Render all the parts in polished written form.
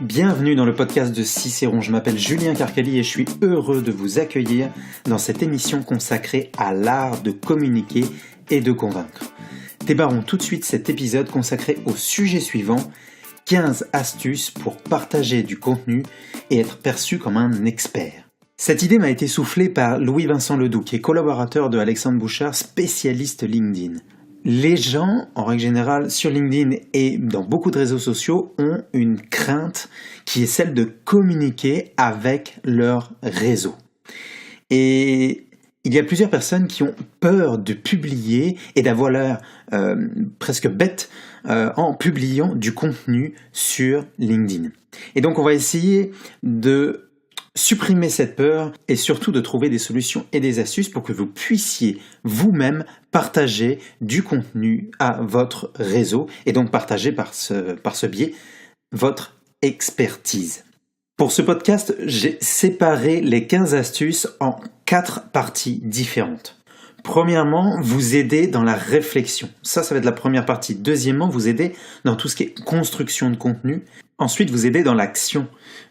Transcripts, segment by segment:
Bienvenue dans le podcast de Cicéron, je m'appelle Julien Carcali et je suis heureux de vous accueillir dans cette émission consacrée à l'art de communiquer et de convaincre. Démarrons tout de suite cet épisode consacré au sujet suivant, 15 astuces pour partager du contenu et être perçu comme un expert. Cette idée m'a été soufflée par Louis-Vincent Ledoux, qui est collaborateur de Alexandre Bouchard, spécialiste LinkedIn. Les gens, en règle générale, sur LinkedIn et dans beaucoup de réseaux sociaux, ont une crainte qui est celle de communiquer avec leur réseau. Et il y a plusieurs personnes qui ont peur de publier et d'avoir l'air presque bête en publiant du contenu sur LinkedIn. Et donc on va essayer de supprimer cette peur et surtout de trouver des solutions et des astuces pour que vous puissiez vous-même partager du contenu à votre réseau et donc partager par ce biais votre expertise. Pour ce podcast, j'ai séparé les 15 astuces en 4 parties différentes. Premièrement, vous aider dans la réflexion. Ça va être la première partie. Deuxièmement, vous aider dans tout ce qui est construction de contenu. Ensuite, vous aider dans l'action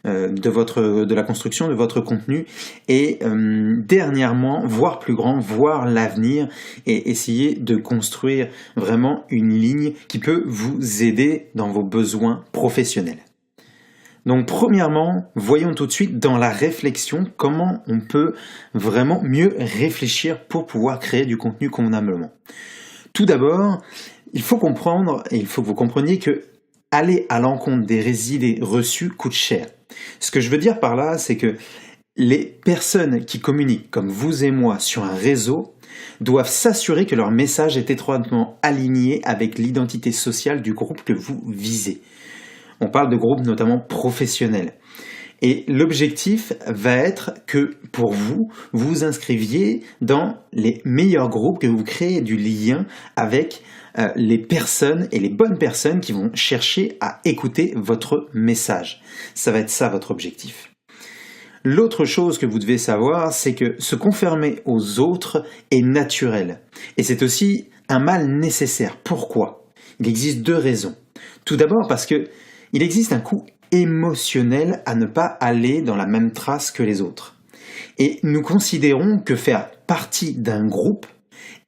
de la construction de votre contenu. Et dernièrement, voir plus grand, voir l'avenir et essayer de construire vraiment une ligne qui peut vous aider dans vos besoins professionnels. Donc premièrement, voyons tout de suite dans la réflexion comment on peut vraiment mieux réfléchir pour pouvoir créer du contenu convenablement. Tout d'abord, il faut comprendre et il faut que vous compreniez que aller à l'encontre des idées reçues coûte cher. Ce que je veux dire par là, c'est que les personnes qui communiquent comme vous et moi sur un réseau doivent s'assurer que leur message est étroitement aligné avec l'identité sociale du groupe que vous visez. On parle de groupes notamment professionnels. Et l'objectif va être que pour vous, vous vous inscriviez dans les meilleurs groupes, que vous créez du lien avec les personnes et les bonnes personnes qui vont chercher à écouter votre message. Ça va être ça votre objectif. L'autre chose que vous devez savoir, c'est que se conformer aux autres est naturel. Et c'est aussi un mal nécessaire. Pourquoi ? Il existe 2 raisons. Tout d'abord parce que il existe un coût émotionnel à ne pas aller dans la même trace que les autres. Et nous considérons que faire partie d'un groupe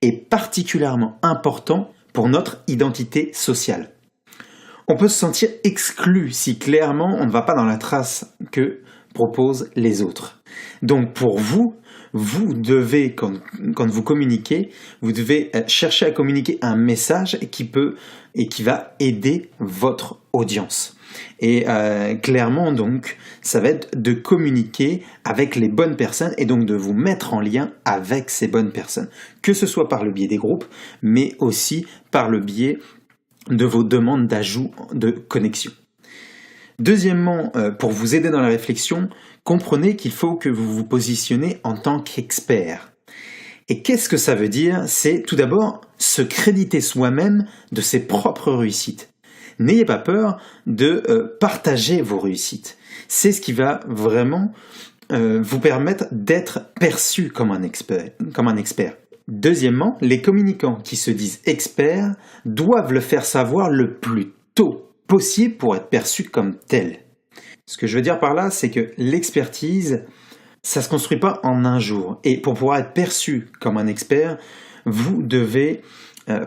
est particulièrement important pour notre identité sociale. On peut se sentir exclu si clairement on ne va pas dans la trace que proposent les autres. Donc pour vous devez, quand vous communiquez, vous devez chercher à communiquer un message qui va aider votre audience. Et clairement, donc, ça va être de communiquer avec les bonnes personnes et donc de vous mettre en lien avec ces bonnes personnes. Que ce soit par le biais des groupes, mais aussi par le biais de vos demandes d'ajout de connexion. Deuxièmement, pour vous aider dans la réflexion, comprenez qu'il faut que vous vous positionnez en tant qu'expert. Et qu'est-ce que ça veut dire ? C'est tout d'abord se créditer soi-même de ses propres réussites. N'ayez pas peur de partager vos réussites. C'est ce qui va vraiment vous permettre d'être perçu comme un expert. Deuxièmement, les communicants qui se disent experts doivent le faire savoir le plus tôt possible pour être perçus comme tel. Ce que je veux dire par là, c'est que l'expertise, ça ne se construit pas en un jour. Et pour pouvoir être perçu comme un expert, vous devez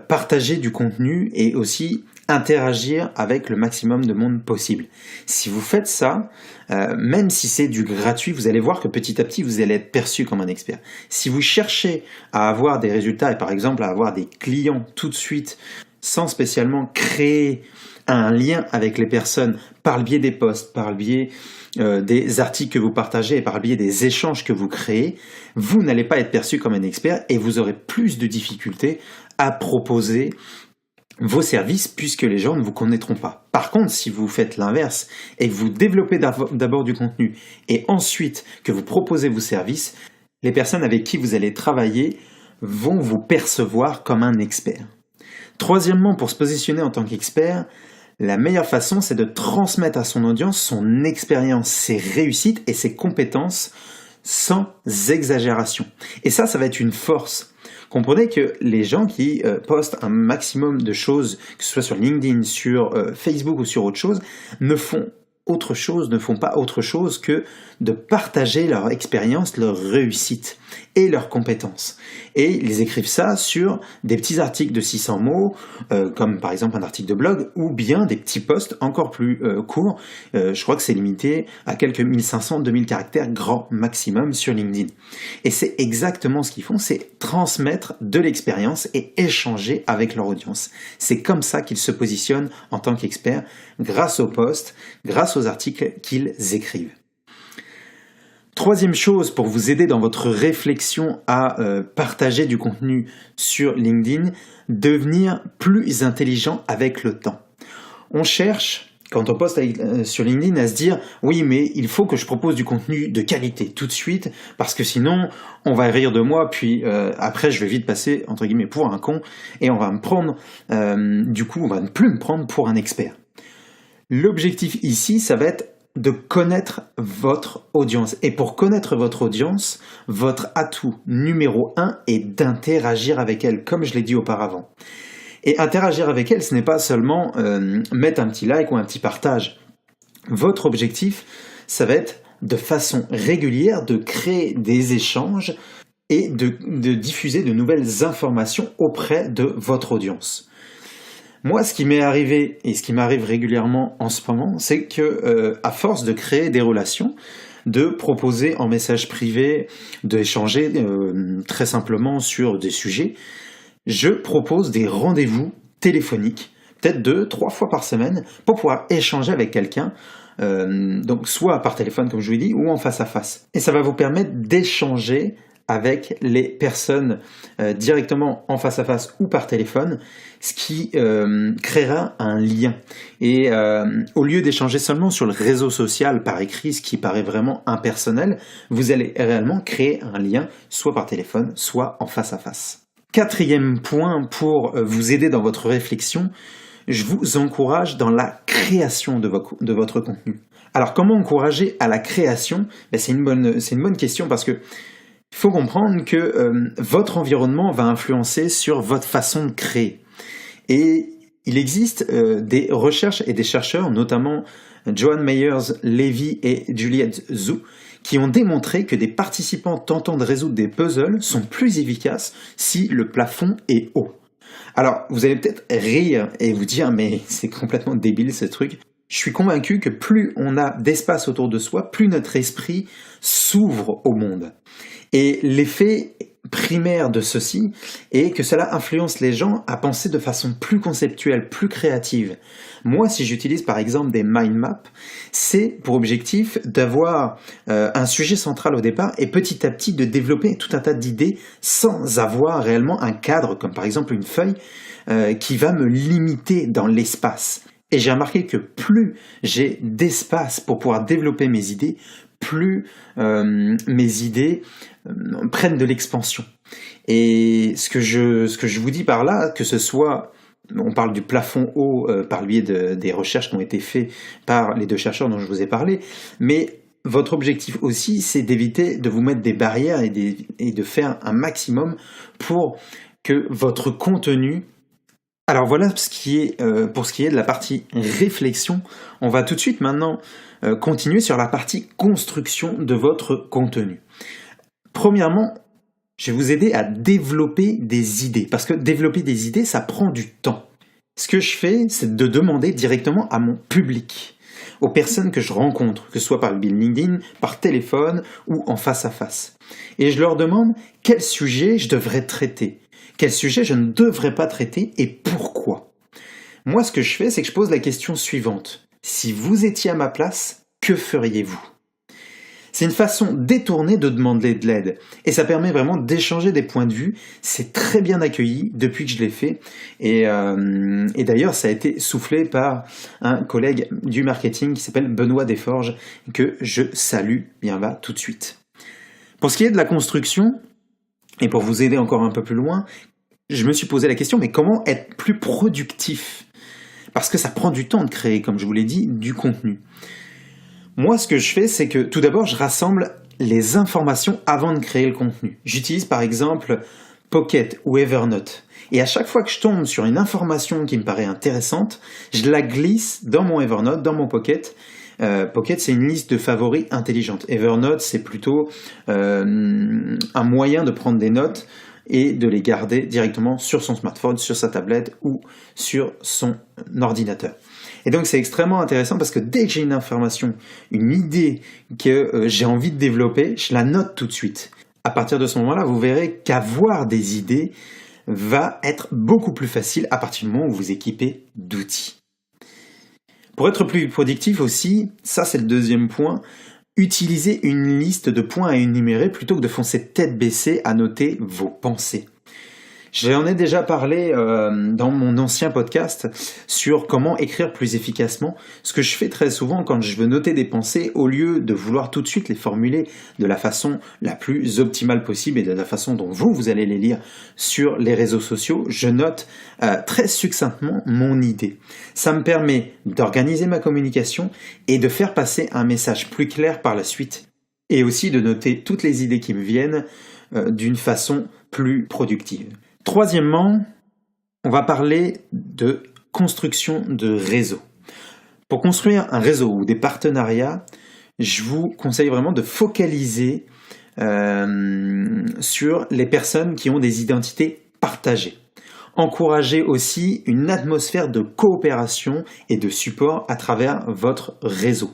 partager du contenu et aussi interagir avec le maximum de monde possible. Si vous faites ça, même si c'est du gratuit, vous allez voir que petit à petit, vous allez être perçu comme un expert. Si vous cherchez à avoir des résultats et par exemple à avoir des clients tout de suite, sans spécialement créer un lien avec les personnes par le biais des posts, par le biais des articles que vous partagez et par le biais des échanges que vous créez, vous n'allez pas être perçu comme un expert et vous aurez plus de difficultés à proposer vos services puisque les gens ne vous connaîtront pas. Par contre, si vous faites l'inverse et que vous développez d'abord du contenu et ensuite que vous proposez vos services, les personnes avec qui vous allez travailler vont vous percevoir comme un expert. Troisièmement, pour se positionner en tant qu'expert, la meilleure façon, c'est de transmettre à son audience son expérience, ses réussites et ses compétences sans exagération. Et ça va être une force. Comprenez que les gens qui postent un maximum de choses, que ce soit sur LinkedIn, sur Facebook ou sur autre chose, ne font autre chose, ne font pas autre chose que de partager leur expérience, leur réussite et leurs compétences. Et ils écrivent ça sur des petits articles de 600 mots, comme par exemple un article de blog, ou bien des petits posts encore plus courts. Je crois que c'est limité à quelques 1500-2000 caractères grand maximum sur LinkedIn. Et c'est exactement ce qu'ils font, c'est transmettre de l'expérience et échanger avec leur audience. C'est comme ça qu'ils se positionnent en tant qu'experts, grâce aux posts, grâce aux articles qu'ils écrivent. Troisième chose pour vous aider dans votre réflexion à partager du contenu sur LinkedIn, devenir plus intelligent avec le temps. On cherche, quand on poste sur LinkedIn, à se dire « oui, mais il faut que je propose du contenu de qualité tout de suite, parce que sinon, on va rire de moi, puis après, je vais vite passer, entre guillemets, pour un con, et on va me prendre, on va ne plus me prendre pour un expert. » L'objectif ici, ça va être de connaître votre audience. Et pour connaître votre audience, votre atout numéro 1 est d'interagir avec elle, comme je l'ai dit auparavant. Et interagir avec elle, ce n'est pas seulement mettre un petit like ou un petit partage. Votre objectif, ça va être de façon régulière de créer des échanges et de diffuser de nouvelles informations auprès de votre audience. Moi, ce qui m'est arrivé et ce qui m'arrive régulièrement en ce moment, c'est que à force de créer des relations, de proposer en message privé, d'échanger très simplement sur des sujets, je propose des rendez-vous téléphoniques, peut-être 2-3 fois par semaine, pour pouvoir échanger avec quelqu'un, donc soit par téléphone comme je vous l'ai dit, ou en face à face. Et ça va vous permettre d'échanger avec les personnes directement en face à face ou par téléphone, ce qui créera un lien. Et au lieu d'échanger seulement sur le réseau social par écrit, ce qui paraît vraiment impersonnel, vous allez réellement créer un lien, soit par téléphone, soit en face à face. Quatrième point pour vous aider dans votre réflexion, je vous encourage dans la création de votre contenu. Alors comment encourager à la création ? C'est une bonne question parce que il faut comprendre que votre environnement va influencer sur votre façon de créer. Et il existe des recherches et des chercheurs, notamment Joan Meyers-Levy et Juliette Zhu, qui ont démontré que des participants tentant de résoudre des puzzles sont plus efficaces si le plafond est haut. Alors, vous allez peut-être rire et vous dire « mais c'est complètement débile ce truc ». Je suis convaincu que plus on a d'espace autour de soi, plus notre esprit s'ouvre au monde. Et l'effet primaire de ceci est que cela influence les gens à penser de façon plus conceptuelle, plus créative. Moi, si j'utilise par exemple des mind maps, c'est pour objectif d'avoir un sujet central au départ et petit à petit de développer tout un tas d'idées sans avoir réellement un cadre, comme par exemple une feuille qui va me limiter dans l'espace. Et j'ai remarqué que plus j'ai d'espace pour pouvoir développer mes idées, plus mes idées prennent de l'expansion. Et ce que je vous dis par là, que ce soit, on parle du plafond haut par le biais des recherches qui ont été faites par les deux chercheurs dont je vous ai parlé, mais votre objectif aussi, c'est d'éviter de vous mettre des barrières et de faire un maximum pour que votre contenu... Alors voilà pour ce qui est de la partie réflexion. On va tout de suite maintenant continuer sur la partie construction de votre contenu. Premièrement, je vais vous aider à développer des idées, parce que développer des idées, ça prend du temps. Ce que je fais, c'est de demander directement à mon public, aux personnes que je rencontre, que ce soit par le biais de LinkedIn, par téléphone ou en face à face. Et je leur demande quel sujet je devrais traiter. Quel sujet je ne devrais pas traiter et pourquoi ? Moi, ce que je fais, c'est que je pose la question suivante. Si vous étiez à ma place, que feriez-vous ? C'est une façon détournée de demander de l'aide. Et ça permet vraiment d'échanger des points de vue. C'est très bien accueilli depuis que je l'ai fait. Et d'ailleurs, ça a été soufflé par un collègue du marketing qui s'appelle Benoît Desforges, que je salue bien bas tout de suite. Pour ce qui est de la construction, et pour vous aider encore un peu plus loin, je me suis posé la question, mais comment être plus productif ? Parce que ça prend du temps de créer, comme je vous l'ai dit, du contenu. Moi, ce que je fais, c'est que tout d'abord, je rassemble les informations avant de créer le contenu. J'utilise par exemple Pocket ou Evernote. Et à chaque fois que je tombe sur une information qui me paraît intéressante, je la glisse dans mon Evernote, dans mon Pocket, Pocket, c'est une liste de favoris intelligente. Evernote, c'est plutôt un moyen de prendre des notes et de les garder directement sur son smartphone, sur sa tablette ou sur son ordinateur. Et donc c'est extrêmement intéressant parce que dès que j'ai une information, une idée que j'ai envie de développer, je la note tout de suite. À partir de ce moment-là, vous verrez qu'avoir des idées va être beaucoup plus facile à partir du moment où vous vous équipez d'outils. Pour être plus productif aussi, ça c'est le deuxième point, utilisez une liste de points à énumérer plutôt que de foncer tête baissée à noter vos pensées. J'en ai déjà parlé dans mon ancien podcast sur comment écrire plus efficacement. Ce que je fais très souvent quand je veux noter des pensées, au lieu de vouloir tout de suite les formuler de la façon la plus optimale possible et de la façon dont vous allez les lire sur les réseaux sociaux, je note très succinctement mon idée. Ça me permet d'organiser ma communication et de faire passer un message plus clair par la suite. Et aussi de noter toutes les idées qui me viennent d'une façon plus productive. Troisièmement, on va parler de construction de réseau. Pour construire un réseau ou des partenariats, je vous conseille vraiment de focaliser sur les personnes qui ont des identités partagées. Encouragez aussi une atmosphère de coopération et de support à travers votre réseau.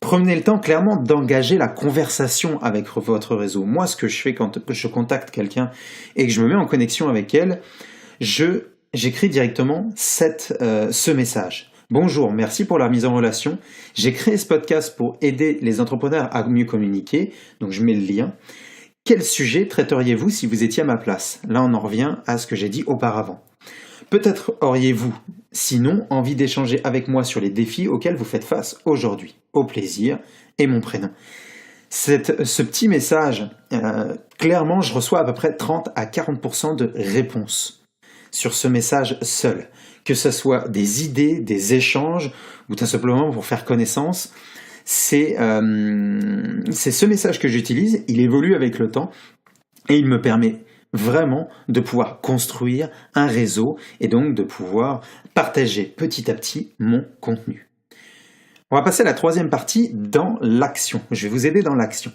Prenez le temps clairement d'engager la conversation avec votre réseau. Moi, ce que je fais quand je contacte quelqu'un et que je me mets en connexion avec elle, j'écris directement ce message. Bonjour, merci pour la mise en relation. J'ai créé ce podcast pour aider les entrepreneurs à mieux communiquer, donc je mets le lien. Quel sujet traiteriez-vous si vous étiez à ma place ? Là, on en revient à ce que j'ai dit auparavant. Peut-être auriez-vous, sinon, envie d'échanger avec moi sur les défis auxquels vous faites face aujourd'hui. Au plaisir, et mon prénom. Ce petit message, clairement, je reçois à peu près 30 à 40% de réponses sur ce message seul. Que ce soit des idées, des échanges, ou tout simplement pour faire connaissance, c'est ce message que j'utilise, il évolue avec le temps, et il me permet vraiment de pouvoir construire un réseau et donc de pouvoir partager petit à petit mon contenu. On va passer à la troisième partie dans l'action. Je vais vous aider dans l'action.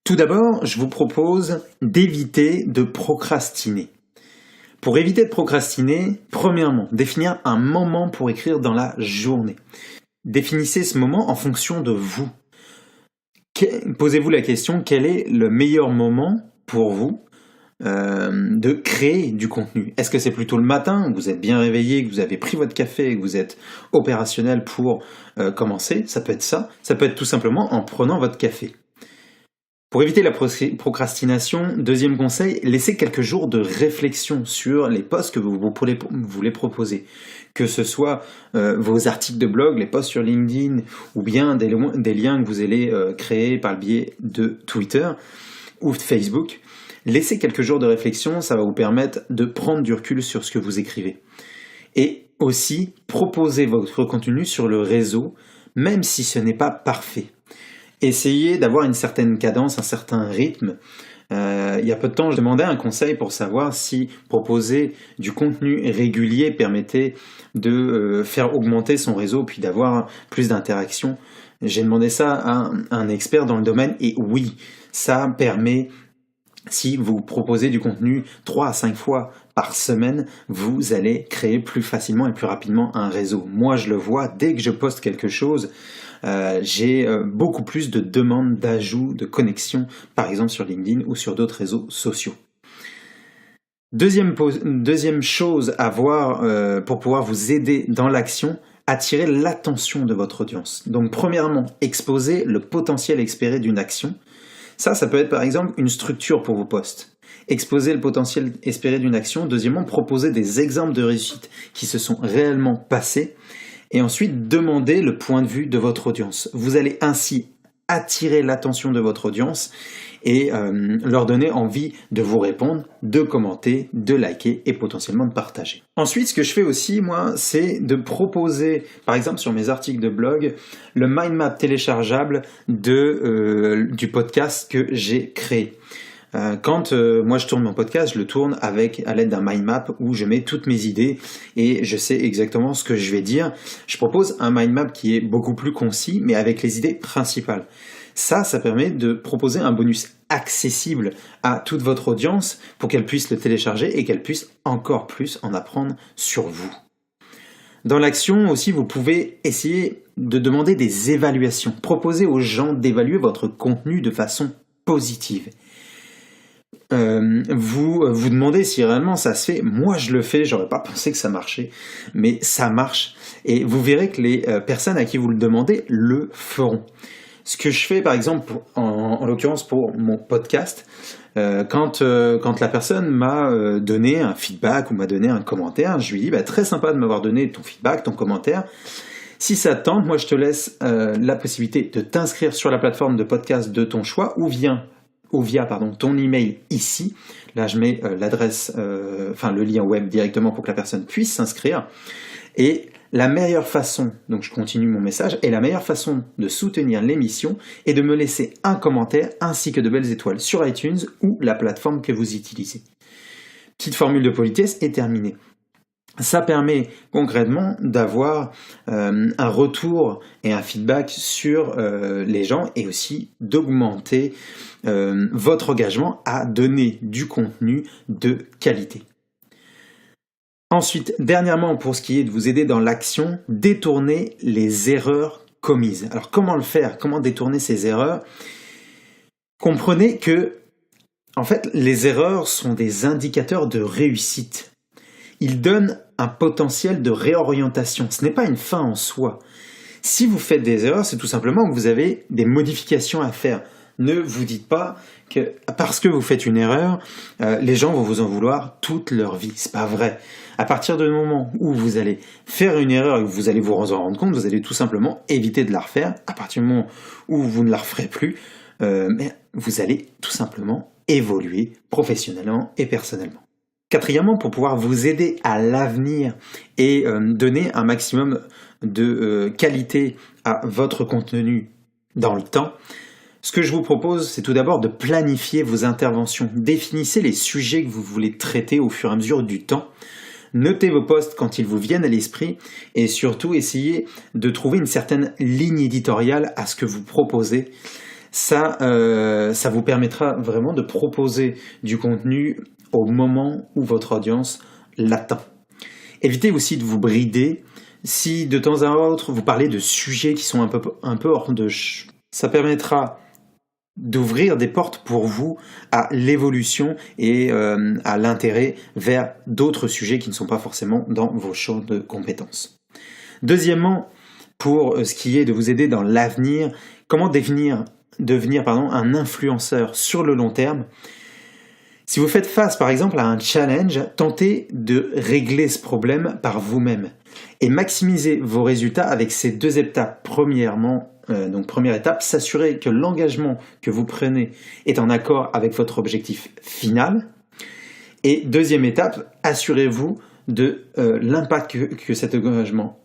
Tout d'abord, je vous propose d'éviter de procrastiner. Pour éviter de procrastiner, premièrement, définir un moment pour écrire dans la journée. Définissez ce moment en fonction de vous. Posez-vous la question, quel est le meilleur moment pour vous de créer du contenu? Est-ce que c'est plutôt le matin, que vous êtes bien réveillé, que vous avez pris votre café et que vous êtes opérationnel pour commencer? Ça peut être ça. Ça peut être tout simplement en prenant votre café. Pour éviter la procrastination, deuxième conseil, laissez quelques jours de réflexion sur les posts que vous voulez proposer. Que ce soit vos articles de blog, les posts sur LinkedIn ou bien des liens que vous allez créer par le biais de Twitter ou de Facebook. Laissez quelques jours de réflexion, ça va vous permettre de prendre du recul sur ce que vous écrivez. Et aussi, proposez votre contenu sur le réseau, même si ce n'est pas parfait. Essayez d'avoir une certaine cadence, un certain rythme. Il y a peu de temps, je demandais un conseil pour savoir si proposer du contenu régulier permettait de faire augmenter son réseau puis d'avoir plus d'interactions. J'ai demandé ça à un expert dans le domaine et oui, ça permet. Si vous proposez du contenu 3 à 5 fois par semaine, vous allez créer plus facilement et plus rapidement un réseau. Moi, je le vois, dès que je poste quelque chose, j'ai beaucoup plus de demandes d'ajout, de connexion, par exemple sur LinkedIn ou sur d'autres réseaux sociaux. Deuxième chose à voir pour pouvoir vous aider dans l'action, attirer l'attention de votre audience. Donc premièrement, exposer le potentiel espéré d'une action. Ça peut être par exemple une structure pour vos posts. Exposer le potentiel espéré d'une action. Deuxièmement, proposer des exemples de réussite qui se sont réellement passés. Et ensuite, demander le point de vue de votre audience. Vous allez ainsi attirer l'attention de votre audience et leur donner envie de vous répondre, de commenter, de liker et potentiellement de partager. Ensuite, ce que je fais aussi, moi, c'est de proposer, par exemple sur mes articles de blog, le mind map téléchargeable du podcast que j'ai créé. Quand moi je tourne mon podcast, je le tourne à l'aide d'un mind map où je mets toutes mes idées et je sais exactement ce que je vais dire. Je propose un mind map qui est beaucoup plus concis, mais avec les idées principales. Ça permet de proposer un bonus accessible à toute votre audience pour qu'elle puisse le télécharger et qu'elle puisse encore plus en apprendre sur vous. Dans l'action aussi, vous pouvez essayer de demander des évaluations. Proposer aux gens d'évaluer votre contenu de façon positive. Vous demandez si réellement ça se fait. Moi, je le fais, j'aurais pas pensé que ça marchait, mais ça marche. Et vous verrez que les personnes à qui vous le demandez le feront. Ce que je fais, par exemple, en l'occurrence pour mon podcast, quand la personne m'a donné un feedback ou m'a donné un commentaire, je lui dis très sympa de m'avoir donné ton feedback, ton commentaire. Si ça te tente, moi je te laisse la possibilité de t'inscrire sur la plateforme de podcast de ton choix ou via ton email ici. Là je mets l'adresse, le lien web directement pour que la personne puisse s'inscrire. Et la meilleure façon, donc je continue mon message, et la meilleure façon de soutenir l'émission est de me laisser un commentaire ainsi que de belles étoiles sur iTunes ou la plateforme que vous utilisez. Petite formule de politesse est terminée. Ça permet concrètement d'avoir un retour et un feedback sur les gens et aussi d'augmenter votre engagement à donner du contenu de qualité. Ensuite, dernièrement, pour ce qui est de vous aider dans l'action, détournez les erreurs commises. Alors, comment le faire ? Comment détourner ces erreurs ? Comprenez que, en fait, les erreurs sont des indicateurs de réussite. Ils donnent un potentiel de réorientation. Ce n'est pas une fin en soi. Si vous faites des erreurs, c'est tout simplement que vous avez des modifications à faire. Ne vous dites pas que parce que vous faites une erreur, les gens vont vous en vouloir toute leur vie. C'est pas vrai. À partir du moment où vous allez faire une erreur et que vous allez vous en rendre compte, vous allez tout simplement éviter de la refaire. À partir du moment où vous ne la referez plus, vous allez tout simplement évoluer professionnellement et personnellement. Quatrièmement, pour pouvoir vous aider à l'avenir et donner un maximum de qualité à votre contenu dans le temps, ce que je vous propose, c'est tout d'abord de planifier vos interventions. Définissez les sujets que vous voulez traiter au fur et à mesure du temps. Notez vos posts quand ils vous viennent à l'esprit et surtout essayez de trouver une certaine ligne éditoriale à ce que vous proposez. Ça vous permettra vraiment de proposer du contenu au moment où votre audience l'attend. Évitez aussi de vous brider. Si de temps à autre vous parlez de sujets qui sont un peu hors de... Ça permettra d'ouvrir des portes pour vous à l'évolution et à l'intérêt vers d'autres sujets qui ne sont pas forcément dans vos champs de compétences. Deuxièmement, pour ce qui est de vous aider dans l'avenir, comment devenir un influenceur sur le long terme. Si vous faites face par exemple à un challenge, tentez de régler ce problème par vous-même et maximisez vos résultats avec ces deux étapes. Première étape, s'assurer que l'engagement que vous prenez est en accord avec votre objectif final. Et deuxième étape, assurez-vous de l'impact que cet engagement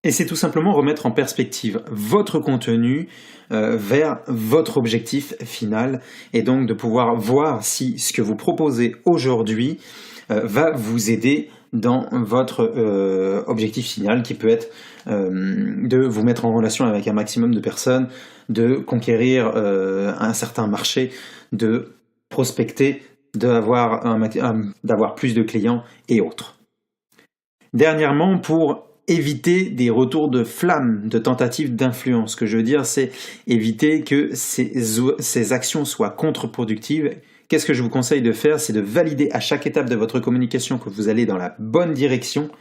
Et c'est tout simplement remettre en perspective votre contenu vers votre objectif final et donc de pouvoir voir si ce que vous proposez aujourd'hui va vous aider dans votre objectif final qui peut être de vous mettre en relation avec un maximum de personnes, de conquérir un certain marché, de prospecter, d'avoir plus de clients et autres. Dernièrement, pour éviter des retours de flamme, de tentatives d'influence. Ce que je veux dire, c'est éviter que ces actions soient contre-productives. Qu'est-ce que je vous conseille de faire ? C'est de valider à chaque étape de votre communication que vous allez dans la bonne direction.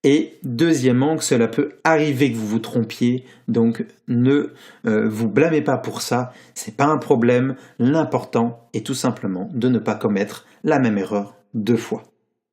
Et deuxièmement, que cela peut arriver que vous vous trompiez. Donc, ne vous blâmez pas pour ça. Ce n'est pas un problème. L'important est tout simplement de ne pas commettre la même erreur 2 fois.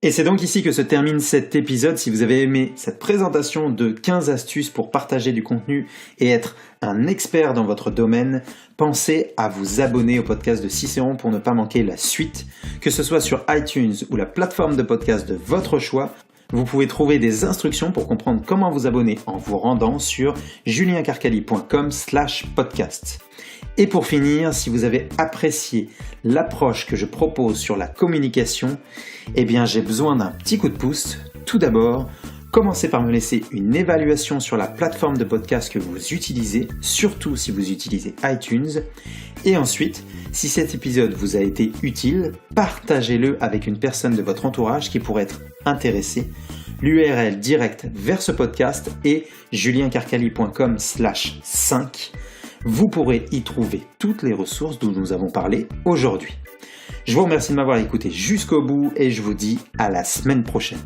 Et c'est donc ici que se termine cet épisode. Si vous avez aimé cette présentation de 15 astuces pour partager du contenu et être un expert dans votre domaine, pensez à vous abonner au podcast de Cicéron pour ne pas manquer la suite. Que ce soit sur iTunes ou la plateforme de podcast de votre choix, vous pouvez trouver des instructions pour comprendre comment vous abonner en vous rendant sur juliencarcali.com/podcast. Et pour finir, si vous avez apprécié l'approche que je propose sur la communication, eh bien j'ai besoin d'un petit coup de pouce. Tout d'abord, commencez par me laisser une évaluation sur la plateforme de podcast que vous utilisez, surtout si vous utilisez iTunes. Et ensuite, si cet épisode vous a été utile, partagez-le avec une personne de votre entourage qui pourrait être intéressée. L'URL directe vers ce podcast est juliencarcali.com/5. Vous pourrez y trouver toutes les ressources dont nous avons parlé aujourd'hui. Je vous remercie de m'avoir écouté jusqu'au bout et je vous dis à la semaine prochaine.